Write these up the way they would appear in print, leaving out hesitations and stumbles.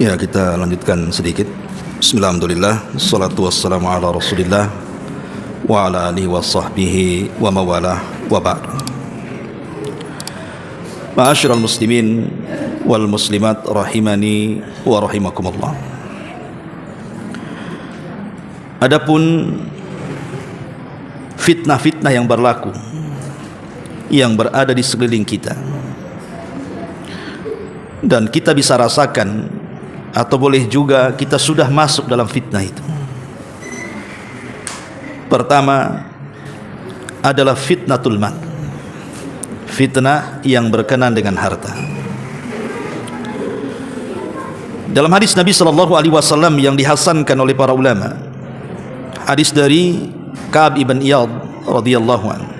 Ya, kita lanjutkan sedikit. Bismillahirrahmanirrahim. Salatu wassalamu ala Rasulillah wa ala alihi wa sahbihi wa mawalah wa ba'd. Ma'asyiral muslimin wal muslimat rahimani wa rahimakumullah. Adapun fitnah-fitnah yang berlaku yang berada di sekeliling kita dan kita bisa rasakan atau boleh juga kita sudah masuk dalam fitnah itu. Pertama adalah fitnatul mal, fitnah yang berkenaan dengan harta. Dalam hadis Nabi SAW yang dihasankan oleh para ulama, hadis dari Ka'ab ibn Iyad radhiyallahu anhu,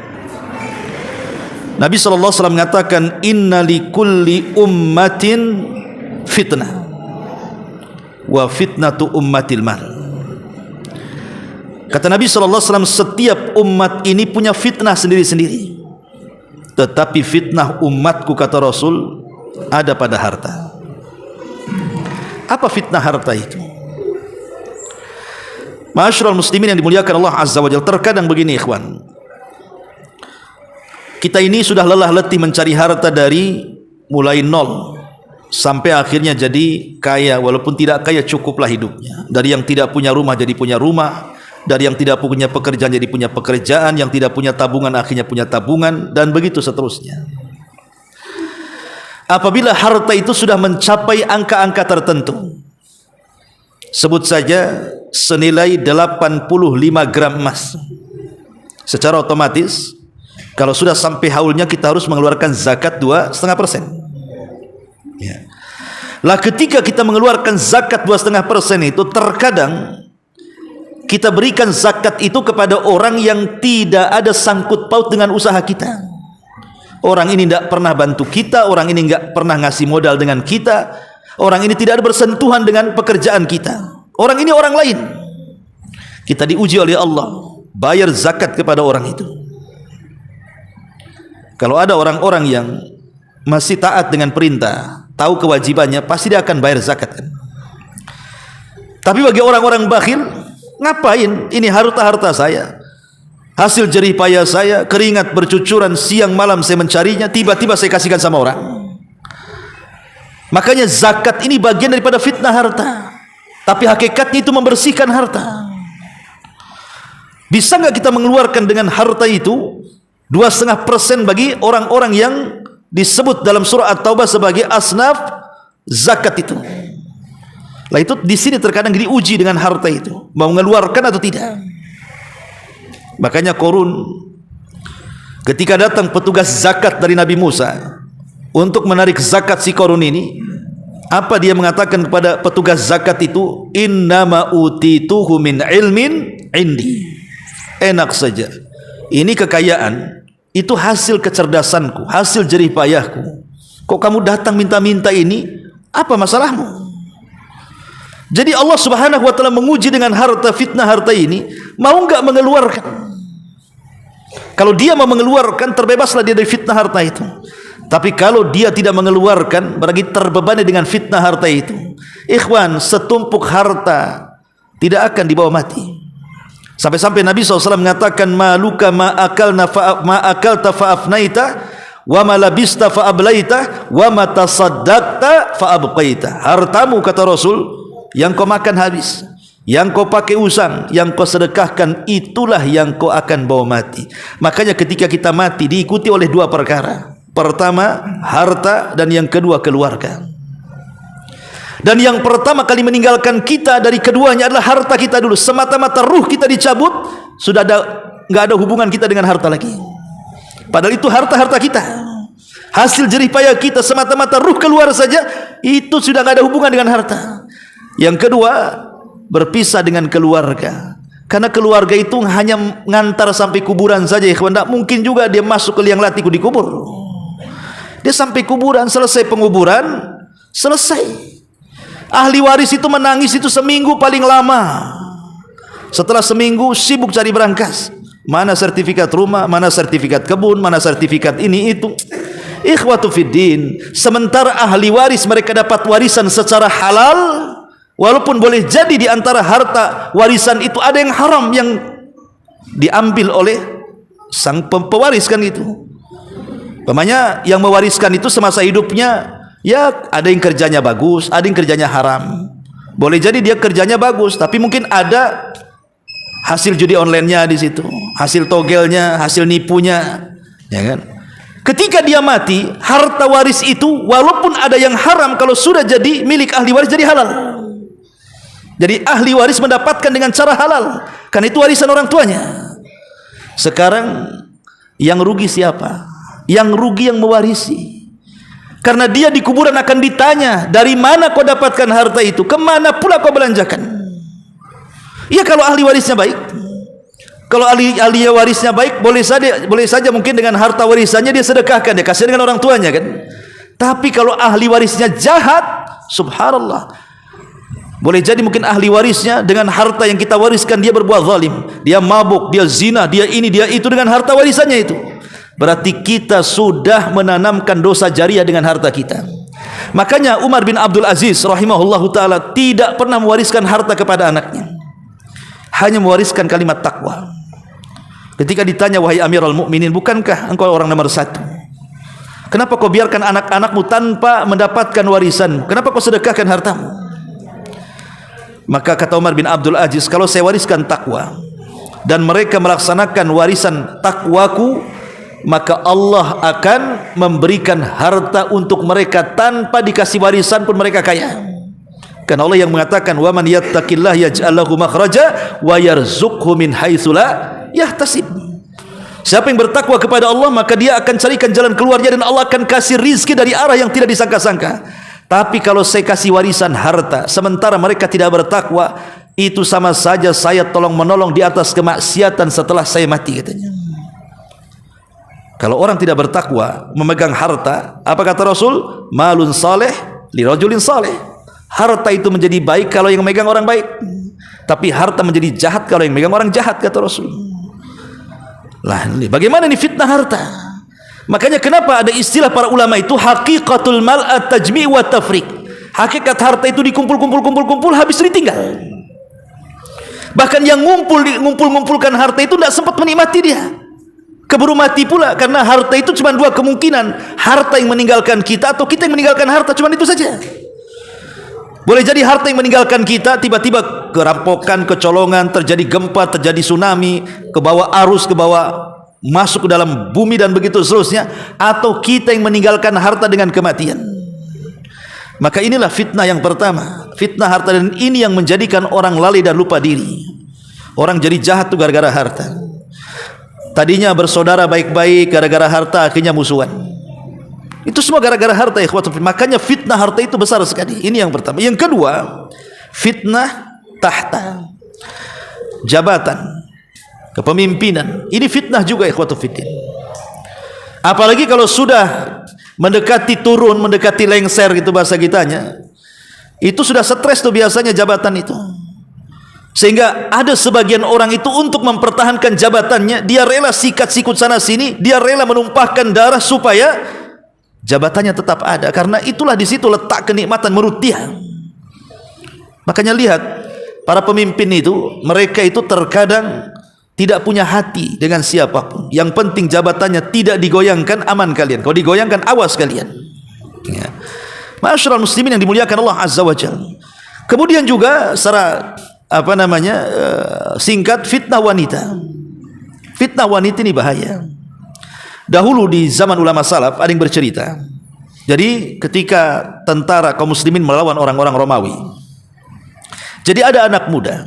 Nabi SAW mengatakan, inna likulli ummatin fitnah wa fitnatu ummatil mal. Kata Nabi SAW, setiap umat ini punya fitnah sendiri-sendiri, tetapi fitnah umatku, kata Rasul, ada pada harta. Apa fitnah harta itu? Ma'asyiral muslimin yang dimuliakan Allah Azza wa Jalla, terkadang begini ikhwan, kita ini sudah lelah letih mencari harta dari mulai nol sampai akhirnya jadi kaya, walaupun tidak kaya cukuplah hidupnya. Dari yang tidak punya rumah jadi punya rumah, dari yang tidak punya pekerjaan jadi punya pekerjaan, yang tidak punya tabungan akhirnya punya tabungan, dan begitu seterusnya. Apabila harta itu sudah mencapai angka-angka tertentu, sebut saja senilai 85 gram emas, secara otomatis kalau sudah sampai haulnya kita harus mengeluarkan zakat 2,5%. Ya. Lah ketika kita mengeluarkan zakat 2,5% itu, terkadang kita berikan zakat itu kepada orang yang tidak ada sangkut paut dengan usaha kita. Orang ini tidak pernah bantu kita, orang ini tidak pernah ngasih modal dengan kita, orang ini tidak ada bersentuhan dengan pekerjaan kita. Orang ini orang lain. Kita diuji oleh Allah, bayar zakat kepada orang itu. Kalau ada orang-orang yang masih taat dengan perintah, tahu kewajibannya, pasti dia akan bayar zakat kan? Tapi bagi orang-orang bakhil, ngapain? Ini harta-harta saya, hasil jerih payah saya, keringat bercucuran siang malam saya mencarinya, tiba-tiba saya kasihkan sama orang. Makanya zakat ini bagian daripada fitnah harta, tapi hakikatnya itu membersihkan harta. Bisa nggak kita mengeluarkan dengan harta itu 2,5% bagi orang-orang yang disebut dalam surah At-Taubah sebagai asnaf zakat itu? Lah itu di sini terkadang diuji dengan harta itu, mau mengeluarkan atau tidak. Makanya Qarun ketika datang petugas zakat dari Nabi Musa untuk menarik zakat si Qarun ini, apa dia mengatakan kepada petugas zakat itu? Innama utituhu min ilmin indi. Enak saja, ini kekayaan itu hasil kecerdasanku, hasil jerih payahku. Kok kamu datang minta-minta ini? Apa masalahmu? Jadi Allah Subhanahu wa taala menguji dengan harta, fitnah harta ini, mau enggak mengeluarkan? Kalau dia mau mengeluarkan, terbebaslah dia dari fitnah harta itu. Tapi kalau dia tidak mengeluarkan, berarti terbebani dengan fitnah harta itu. Ikhwan, setumpuk harta tidak akan dibawa mati. Sampai-sampai Nabi SAW mengatakan, maluka ma akalta fa'afnaita wa ma labista fa'ablaita wa ma tasaddaqta fa'abqaita. Hartamu, kata Rasul, yang kau makan habis, yang kau pakai usang, yang kau sedekahkan, itulah yang kau akan bawa mati. Makanya ketika kita mati diikuti oleh dua perkara. Pertama harta, dan yang kedua keluarga. Dan yang pertama kali meninggalkan kita dari keduanya adalah harta kita dulu. Semata-mata ruh kita dicabut, sudah nggak ada hubungan kita dengan harta lagi. Padahal itu harta-harta kita, hasil jerih payah kita, semata-mata ruh keluar saja, itu sudah nggak ada hubungan dengan harta. Yang kedua, berpisah dengan keluarga. Karena keluarga itu hanya ngantar sampai kuburan saja. Tidak mungkin juga dia masuk ke liang latiku di kubur. Dia sampai kuburan, selesai penguburan, selesai. Ahli waris itu menangis itu seminggu paling lama. Setelah seminggu sibuk cari berangkas. Mana sertifikat rumah, mana sertifikat kebun, mana sertifikat ini itu. Ikhwatu fiddin, sementara ahli waris mereka dapat warisan secara halal, walaupun boleh jadi di antara harta warisan itu ada yang haram yang diambil oleh sang pewaris kan itu. Umpamanya yang mewariskan itu semasa hidupnya, ya ada yang kerjanya bagus, ada yang kerjanya haram. Boleh jadi dia kerjanya bagus, tapi mungkin ada hasil judi online-nya di situ, hasil togelnya, hasil nipunya, ya kan? Ketika dia mati, harta waris itu walaupun ada yang haram, kalau sudah jadi milik ahli waris jadi halal. Jadi ahli waris mendapatkan dengan cara halal, karena itu warisan orang tuanya. Sekarang yang rugi siapa? Yang rugi yang mewarisi. Karena dia di kuburan akan ditanya, dari mana kau dapatkan harta itu? Kemana pula kau belanjakan? Ya kalau ahli warisnya baik, kalau ahli warisnya baik, boleh saja mungkin dengan harta warisannya dia sedekahkan, dia kasih dengan orang tuanya kan. Tapi kalau ahli warisnya jahat, subhanallah, boleh jadi mungkin ahli warisnya dengan harta yang kita wariskan dia berbuat zalim, dia mabuk, dia zina, dia ini, dia itu dengan harta warisannya itu. Berarti kita sudah menanamkan dosa jariah dengan harta kita. Makanya Umar bin Abdul Aziz rahimahullahu taala tidak pernah mewariskan harta kepada anaknya, hanya mewariskan kalimat takwa. Ketika ditanya, wahai Amirul Mukminin, bukankah engkau orang nomor 1? Kenapa kau biarkan anak-anakmu tanpa mendapatkan warisan? Kenapa kau sedekahkan hartamu? Maka kata Umar bin Abdul Aziz, kalau saya wariskan takwa dan mereka melaksanakan warisan takwaku, maka Allah akan memberikan harta untuk mereka tanpa dikasih warisan pun mereka kaya. Karena Allah yang mengatakan, wa man yattaqillah yaj'al lahu makhraja wa yarzuqhu min haitsu la yahtasib. Siapa yang bertakwa kepada Allah, maka dia akan carikan jalan keluarnya dan Allah akan kasih rizki dari arah yang tidak disangka-sangka. Tapi kalau saya kasih warisan harta sementara mereka tidak bertakwa, itu sama saja saya tolong menolong di atas kemaksiatan setelah saya mati, katanya. Kalau orang tidak bertakwa memegang harta, apa kata Rasul? Malun saleh li rajulin saleh. Harta itu menjadi baik kalau yang memegang orang baik, tapi harta menjadi jahat kalau yang memegang orang jahat, kata Rasul. Lah, bagaimana ini fitnah harta? Makanya kenapa ada istilah para ulama itu haqiqatul mal at-tajmi' wa tafriq. Hakikat harta itu dikumpul habis ditinggal. Bahkan yang ngumpulkan harta itu tidak sempat menikmati dia, keburu mati pula. Karena harta itu cuma dua kemungkinan, harta yang meninggalkan kita atau kita yang meninggalkan harta, cuma itu saja. Boleh jadi harta yang meninggalkan kita, tiba-tiba kerampokan, kecolongan, terjadi gempa, terjadi tsunami, ke bawah arus, ke bawah masuk ke dalam bumi dan begitu seterusnya. Atau kita yang meninggalkan harta dengan kematian. Maka inilah fitnah yang pertama, fitnah harta, dan ini yang menjadikan orang lalai dan lupa diri. Orang jadi jahat itu gara-gara harta. Tadinya bersaudara baik-baik, gara-gara harta akhirnya musuhan. Itu semua gara-gara harta, ikhwatu. Makanya fitnah harta itu besar sekali. Ini yang pertama. Yang kedua, fitnah tahta, jabatan, kepemimpinan. Ini fitnah juga, ikhwatu fiddin. Apalagi kalau sudah mendekati turun, mendekati lengser gitu bahasa kitanya, itu sudah stres tuh biasanya jabatan itu. Sehingga ada sebagian orang itu untuk mempertahankan jabatannya, dia rela sikat sikut sana sini, dia rela menumpahkan darah supaya jabatannya tetap ada. Karena itulah di situ letak kenikmatan menurut dia. Makanya lihat para pemimpin itu, mereka itu terkadang tidak punya hati dengan siapapun. Yang penting jabatannya tidak digoyangkan, aman kalian. Kalau digoyangkan, awas kalian. Ya. Ma'asyiral muslimin yang dimuliakan Allah Azza wa Jalla. Kemudian juga secara singkat, fitnah wanita. Fitnah wanita ini bahaya. Dahulu di zaman ulama salaf ada yang bercerita. Jadi ketika tentara kaum muslimin melawan orang-orang Romawi, jadi ada anak muda.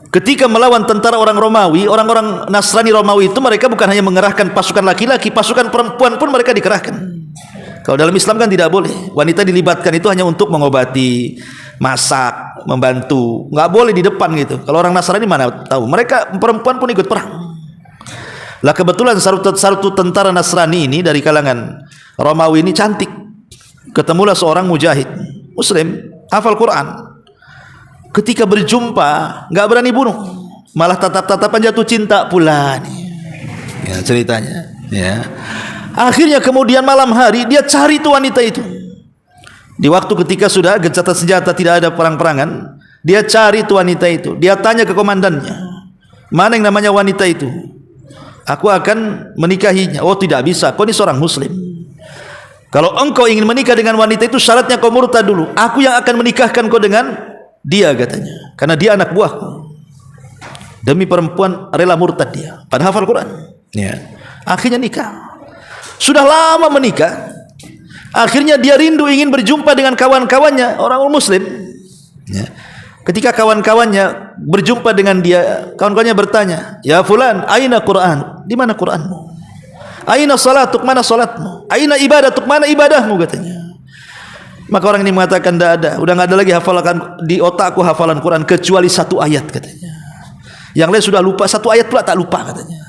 Ketika melawan tentara orang Romawi, orang-orang Nasrani Romawi itu mereka bukan hanya mengerahkan pasukan laki-laki, pasukan perempuan pun mereka dikerahkan. Kalau dalam Islam kan tidak boleh. Wanita dilibatkan itu hanya untuk mengobati, masak, membantu. Nggak boleh di depan gitu. Kalau orang Nasrani mana tahu. Mereka perempuan pun ikut perang. Lah kebetulan satu tentara Nasrani ini dari kalangan Romawi ini cantik. Ketemulah seorang mujahid Muslim, hafal Quran. Ketika berjumpa nggak berani bunuh, malah tatap-tatapan jatuh cinta pula nih. Ya ceritanya. Ya. Akhirnya kemudian malam hari dia cari tuh wanita itu. Di waktu ketika sudah gencatan senjata, tidak ada perang-perangan, dia cari tuh wanita itu. Dia tanya ke komandannya, mana yang namanya wanita itu? Aku akan menikahinya. Oh, tidak bisa, kau ini seorang muslim. Kalau engkau ingin menikah dengan wanita itu, syaratnya kau murtad dulu. Aku yang akan menikahkan kau dengan dia, katanya. Karena dia anak buahku. Demi perempuan rela murtad dia, padahal hafal Quran. Ya. Akhirnya nikah. Sudah lama menikah. Akhirnya dia rindu ingin berjumpa dengan kawan-kawannya orang muslim. Ya. Ketika kawan-kawannya berjumpa dengan dia, kawan-kawannya bertanya, "Ya fulan, aina Quran? Di mana Quranmu? Aina salatuk? Mana salatmu? Aina ibadatuk? Mana ibadahmu?" katanya. Maka orang ini mengatakan, "Tidak ada. Udah enggak ada lagi hafalan di otakku hafalan Quran kecuali satu ayat," katanya. Yang lain sudah lupa, satu ayat pula tak lupa, katanya.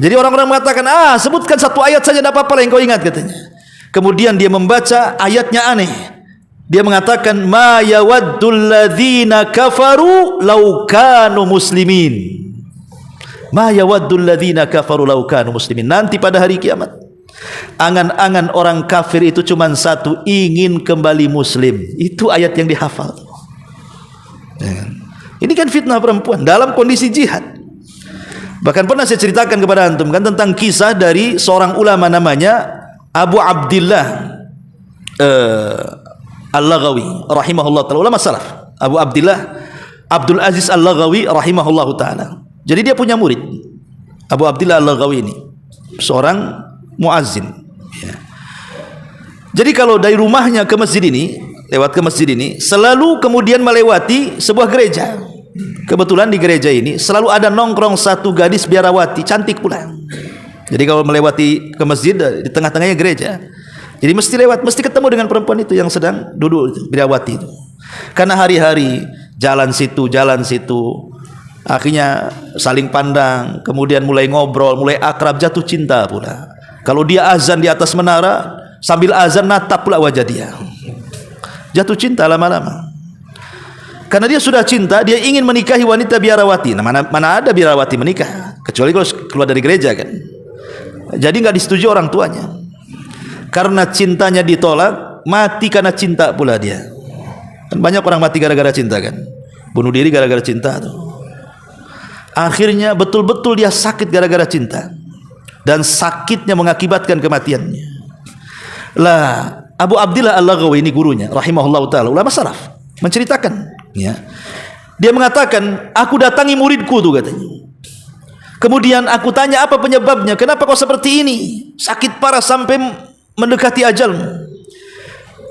Jadi orang-orang mengatakan, sebutkan satu ayat saja, tidak apa-apa yang kau ingat, katanya. Kemudian dia membaca ayatnya aneh. Dia mengatakan, "Ma yawaddul ladzina kafaru law kanu muslimin." Ma yawaddul ladzina kafaru law kanu muslimin. Nanti pada hari kiamat, angan-angan orang kafir itu cuma satu, ingin kembali muslim. Itu ayat yang dihafal. Ini kan fitnah perempuan dalam kondisi jihad. Bahkan pernah saya ceritakan kepada antum kan tentang kisah dari seorang ulama namanya Abu Abdillah Al-Laghawi rahimahullah ta'ala, ulama salaf. Abu Abdillah Abdul Aziz Al-Laghawi rahimahullah ta'ala. Jadi dia punya murid, Abu Abdillah Al-Laghawi ini seorang muazzin, ya. Jadi kalau dari rumahnya ke masjid ini, lewat ke masjid ini, selalu kemudian melewati sebuah gereja. Kebetulan di gereja ini selalu ada nongkrong satu gadis biarawati, cantik pula. Jadi kalau melewati ke masjid, di tengah-tengahnya gereja, jadi mesti lewat, mesti ketemu dengan perempuan itu yang sedang duduk itu, biarawati itu. Karena hari-hari jalan situ, akhirnya saling pandang, kemudian mulai ngobrol, mulai akrab, jatuh cinta pula. Kalau dia azan di atas menara, sambil azan natap pula wajah dia. Jatuh cinta lama-lama. Karena dia sudah cinta, dia ingin menikahi wanita biarawati. Nah, mana ada biarawati menikah, kecuali kalau keluar dari gereja kan. Jadi nggak disetujui orang tuanya. Karena cintanya ditolak, mati karena cinta pula dia. Kan banyak orang mati gara-gara cinta kan, bunuh diri gara-gara cinta tuh. Akhirnya betul-betul dia sakit gara-gara cinta, dan sakitnya mengakibatkan kematiannya. Lah, Abu Abdillah Al-Laghawi ini gurunya rahimahullah ta'ala, ulama salaf, menceritakan, ya. Dia mengatakan, aku datangi muridku tuh, katanya. Kemudian aku tanya, apa penyebabnya? Kenapa kau seperti ini? Sakit parah sampai mendekati ajalmu.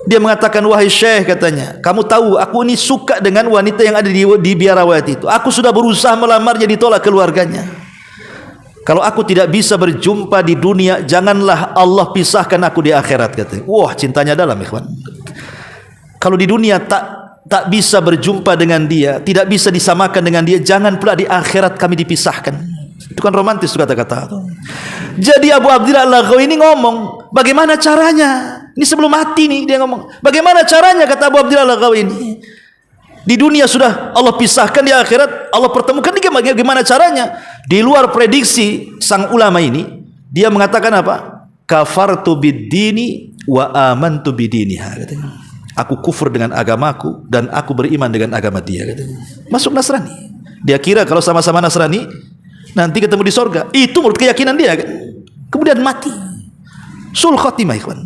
Dia mengatakan, wahai syekh, katanya, kamu tahu aku ini suka dengan wanita yang ada di biarawati itu. Aku sudah berusaha melamarnya, ditolak keluarganya. Kalau aku tidak bisa berjumpa di dunia, janganlah Allah pisahkan aku di akhirat, katanya. Wah, cintanya dalam, ikhwan. Kalau di dunia tak bisa berjumpa dengan dia, tidak bisa disamakan dengan dia, jangan pula di akhirat kami dipisahkan. Itu kan romantis kata-kata. Jadi Abu Abdillah Al-Laghawi ini ngomong, bagaimana caranya? Ini sebelum mati nih dia ngomong, bagaimana caranya, kata Abu Abdillah Al-Laghawi ini. Di dunia sudah Allah pisahkan, di akhirat Allah pertemukan. Ini bagaimana caranya? Di luar prediksi sang ulama ini, dia mengatakan apa? Kafartu bid-dini wa amantu bidiniha, katanya. Aku kufur dengan agamaku dan aku beriman dengan agama dia, katanya. Masuk Nasrani. Dia kira kalau sama-sama Nasrani nanti ketemu di sorga. Itu menurut keyakinan dia kan? Kemudian mati. Sul khatimah, ikhwan.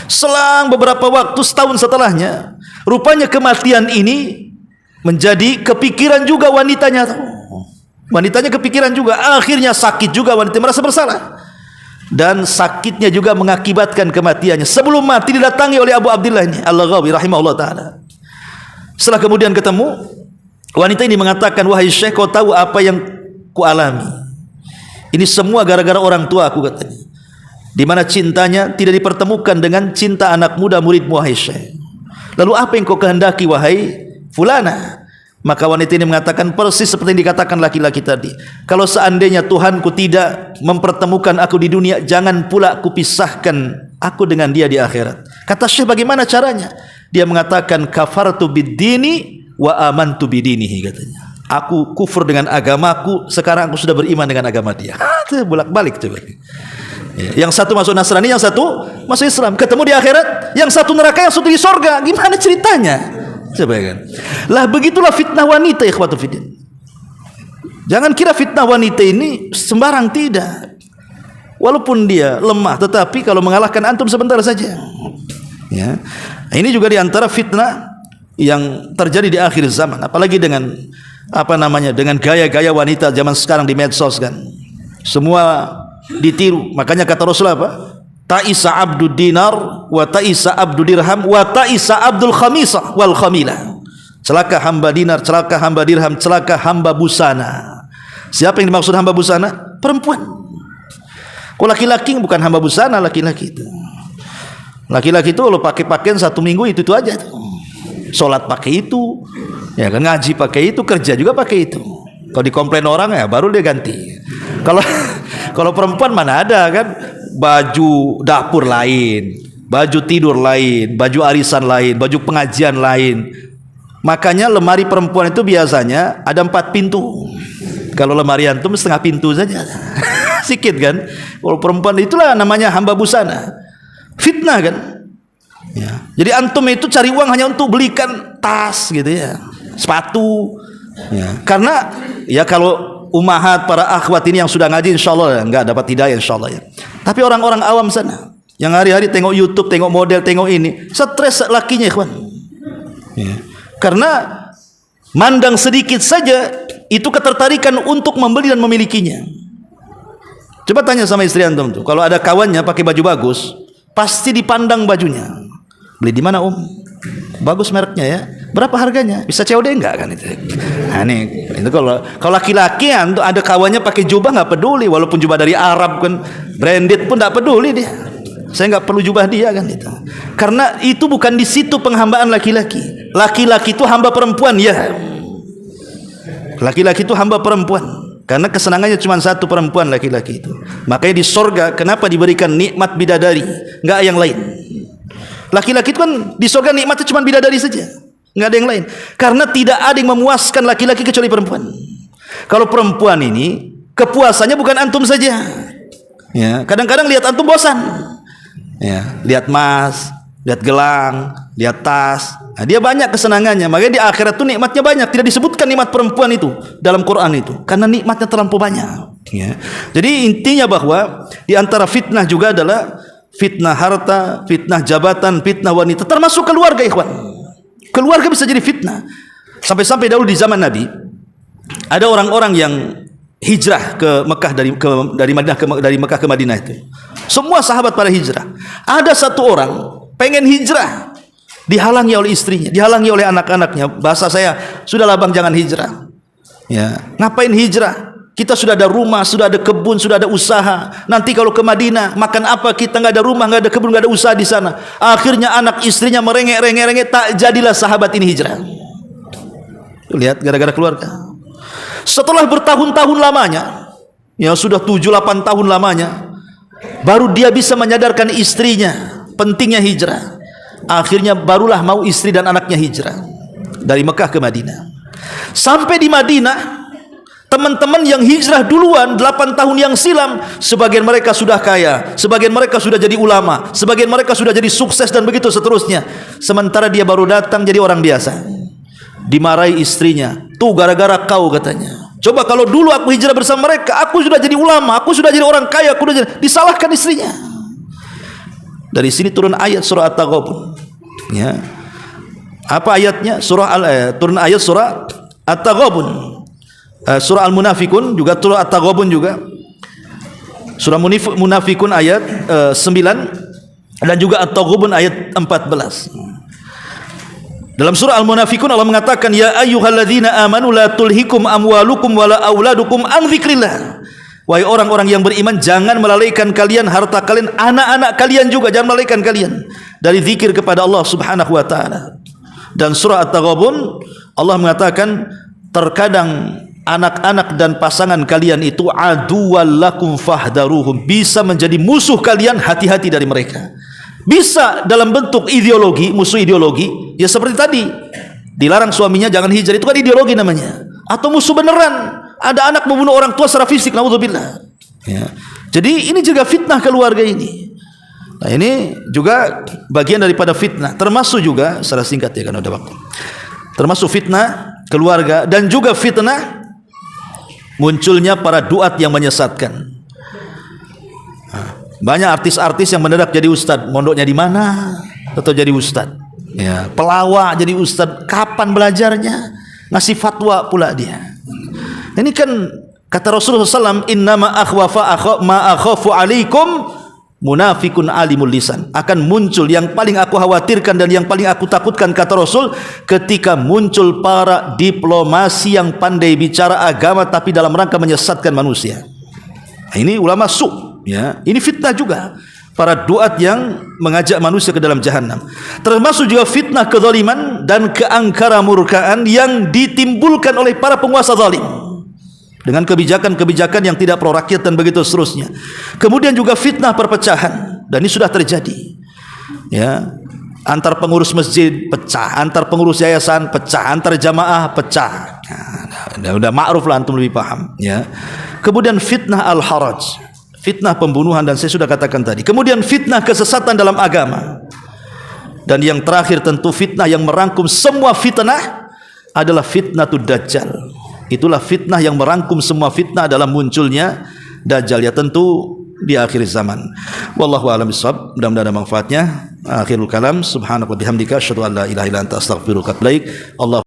Selang beberapa waktu, setahun setelahnya, rupanya kematian ini menjadi kepikiran juga wanitanya. Wanitanya kepikiran juga. Akhirnya sakit juga, wanita merasa bersalah, dan sakitnya juga mengakibatkan kematiannya. Sebelum mati didatangi oleh Abu Abdillah ini Al-Laghawi rahimahullah ta'ala. Setelah kemudian ketemu, wanita ini mengatakan, wahai syekh, kau tahu apa yang ku alami? Ini semua gara-gara orang tua aku, katanya. Di mana cintanya tidak dipertemukan dengan cinta anak muda muridmu, wahai syekh. Lalu apa yang kau kehendaki, wahai fulana? Maka wanita ini mengatakan persis seperti yang dikatakan laki-laki tadi. Kalau seandainya Tuhanku tidak mempertemukan aku di dunia, jangan pula aku pisahkan aku dengan dia di akhirat. Kata syekh, bagaimana caranya? Dia mengatakan, kafartu bid-dini wa amantu bidinihi, katanya. Aku kufur dengan agamaku, sekarang aku sudah beriman dengan agama dia. Itu bolak-balik coba. Yang satu masuk Nasrani, yang satu masuk Islam. Ketemu di akhirat, yang satu neraka, yang satu di sorga. Gimana ceritanya? Coba kan. Lah begitulah fitnah wanita, ikhwatul fiddin. Jangan kira fitnah wanita ini sembarang, tidak. Walaupun dia lemah, tetapi kalau mengalahkan antum sebentar saja. Ya. Ini juga diantara fitnah yang terjadi di akhir zaman. Apalagi dengan dengan gaya-gaya wanita zaman sekarang di medsos kan. Semua ditiru. Makanya kata Rasulullah apa? Ta'isa abdud dinar wa ta'isa abdud dirham wa ta'isa abdul khamisah wal khamilah. Celaka hamba dinar, celaka hamba dirham, celaka hamba busana. Siapa yang dimaksud hamba busana? Perempuan. Kalau laki-laki bukan hamba busana, laki-laki itu. Laki-laki itu kalau pakai pakaian 1 minggu itu aja. Sholat pakai itu, ya kan, ngaji pakai itu, kerja juga pakai itu. Kalau dikomplain orang ya baru dia ganti. Kalau perempuan mana ada kan, baju dapur lain, baju tidur lain, baju arisan lain, baju pengajian lain. Makanya lemari perempuan itu biasanya ada 4 pintu. Kalau lemari antum setengah pintu saja. Sikit kan. Kalau perempuan itulah namanya hamba busana. Fitnah kan. Ya. Jadi antum itu cari uang hanya untuk belikan tas gitu ya, sepatu. Ya. Karena ya kalau umahat para akhwat ini yang sudah ngaji insyaallah enggak dapat hidayah insyaallah ya. Tapi orang-orang awam sana yang hari-hari tengok YouTube, tengok model, tengok ini, stres lakinya ikhwan. Ya. Karena mandang sedikit saja itu ketertarikan untuk membeli dan memilikinya. Coba tanya sama istri antum tuh, kalau ada kawannya pakai baju bagus, pasti dipandang bajunya. Beli di mana, bagus mereknya ya, berapa harganya, bisa COD enggak kan itu. Nah ini itu kalau laki-laki ada kawannya pakai jubah nggak peduli, walaupun jubah dari Arab kan branded pun nggak peduli dia. Saya nggak perlu jubah dia kan itu. Karena itu bukan di situ penghambaan laki-laki. Laki-laki itu hamba perempuan ya. Laki-laki itu hamba perempuan. Karena kesenangannya cuma satu, perempuan, laki-laki itu. Makanya di sorga kenapa diberikan nikmat bidadari, nggak yang lain. Laki-laki itu kan di surga nikmatnya cuma bidadari saja, nggak ada yang lain. Karena tidak ada yang memuaskan laki-laki kecuali perempuan. Kalau perempuan ini kepuasannya bukan antum saja. Ya, kadang-kadang lihat antum bosan. Ya, lihat emas, lihat gelang, lihat tas. Nah, dia banyak kesenangannya. Makanya di akhirat itu nikmatnya banyak. Tidak disebutkan nikmat perempuan itu dalam Quran itu, karena nikmatnya terlampau banyak. Ya. Jadi intinya bahwa di antara fitnah juga adalah fitnah harta, fitnah jabatan, fitnah wanita, termasuk keluarga ikhwan. Keluarga bisa jadi fitnah. Sampai-sampai dahulu di zaman Nabi ada orang-orang yang hijrah ke Mekah dari Mekah ke Madinah itu. Semua sahabat pada hijrah. Ada satu orang pengen hijrah, dihalangi oleh istrinya, dihalangi oleh anak-anaknya. Bahasa saya, sudahlah bang, jangan hijrah. Ya, ngapain hijrah? Kita sudah ada rumah, sudah ada kebun, sudah ada usaha. Nanti kalau ke Madinah, makan apa kita? Nggak ada rumah, nggak ada kebun, nggak ada usaha di sana. Akhirnya anak istrinya merengek-rengek, tak jadilah sahabat ini hijrah. Lihat, gara-gara keluarga. Setelah bertahun-tahun lamanya, ya sudah 7-8 tahun lamanya, baru dia bisa menyadarkan istrinya pentingnya hijrah. Akhirnya barulah mau istri dan anaknya hijrah dari Mekah ke Madinah. Sampai di Madinah, teman-teman yang hijrah duluan 8 tahun yang silam, sebagian mereka sudah kaya, sebagian mereka sudah jadi ulama, sebagian mereka sudah jadi sukses dan begitu seterusnya. Sementara dia baru datang jadi orang biasa. Dimarahi istrinya, tuh gara-gara kau katanya. Coba kalau dulu aku hijrah bersama mereka, aku sudah jadi ulama, aku sudah jadi orang kaya, aku sudah jadi... Disalahkan istrinya. Dari sini turun ayat surah At-Taghabun. Ya. Apa ayatnya? Turun ayat surah At-Taghabun. Surah Al-Munafikun juga, surah At-Taghabun juga. Surah Munafikun ayat 9 dan juga At-Taghabun ayat 14. Dalam surah Al-Munafikun Allah mengatakan, ya ayyuhalladzina amanu la tulhikum amwalukum wala auladukum an dzikrillah. Wahai orang-orang yang beriman, jangan melalaikan kalian harta kalian, anak-anak kalian juga jangan melalaikan kalian dari zikir kepada Allah Subhanahu wa taala. Dan surah At-Taghabun Allah mengatakan, terkadang anak-anak dan pasangan kalian itu aduwwal lakum fahdaruhum, bisa menjadi musuh kalian, hati-hati dari mereka. Bisa dalam bentuk ideologi, musuh ideologi, ya seperti tadi dilarang suaminya jangan hijrah, itu kan ideologi namanya. Atau musuh beneran, ada anak membunuh orang tua secara fisik, naudzubillah. Ya. Jadi ini juga fitnah keluarga ini. Nah, ini juga bagian daripada fitnah. Termasuk juga, secara singkat ya karena ada waktu. Termasuk fitnah keluarga dan juga fitnah munculnya para duat yang menyesatkan. Banyak artis-artis yang mendadak jadi ustad, mondoknya di mana? Atau jadi ustad. Ya, pelawak jadi ustad, kapan belajarnya? Ngasih fatwa pula dia. Ini kan kata Rasulullah SAW, innama ma akhafu alaikum munafikun alimul lisan. Akan muncul yang paling aku khawatirkan dan yang paling aku takutkan, kata Rasul, ketika muncul para diplomasi yang pandai bicara agama tapi dalam rangka menyesatkan manusia. Nah, ini ulama ya, ini fitnah juga, para duat yang mengajak manusia ke dalam jahanam. Termasuk juga fitnah kezaliman dan keangkara murkaan yang ditimbulkan oleh para penguasa zalim dengan kebijakan-kebijakan yang tidak pro rakyat dan begitu seterusnya. Kemudian juga fitnah perpecahan, dan ini sudah terjadi. Ya, antar pengurus masjid pecah, antar pengurus yayasan pecah, antar jamaah pecah. Nah, udah ma'ruf lah, antum lebih paham. Ya. Kemudian fitnah al-haraj, fitnah pembunuhan, dan saya sudah katakan tadi. Kemudian fitnah kesesatan dalam agama. Dan yang terakhir tentu fitnah yang merangkum semua fitnah adalah fitnatud dajjal. Itulah fitnah yang merangkum semua fitnah dalam munculnya dajjal, ya tentu di akhir zaman. Wallahu a'lam bishawab. Mudah-mudahan ada manfaatnya. Akhirul kalam, subhanaka wa bihamdika asyhadu an la ilaha illa anta astaghfiruka wa atubu ilaik. Allah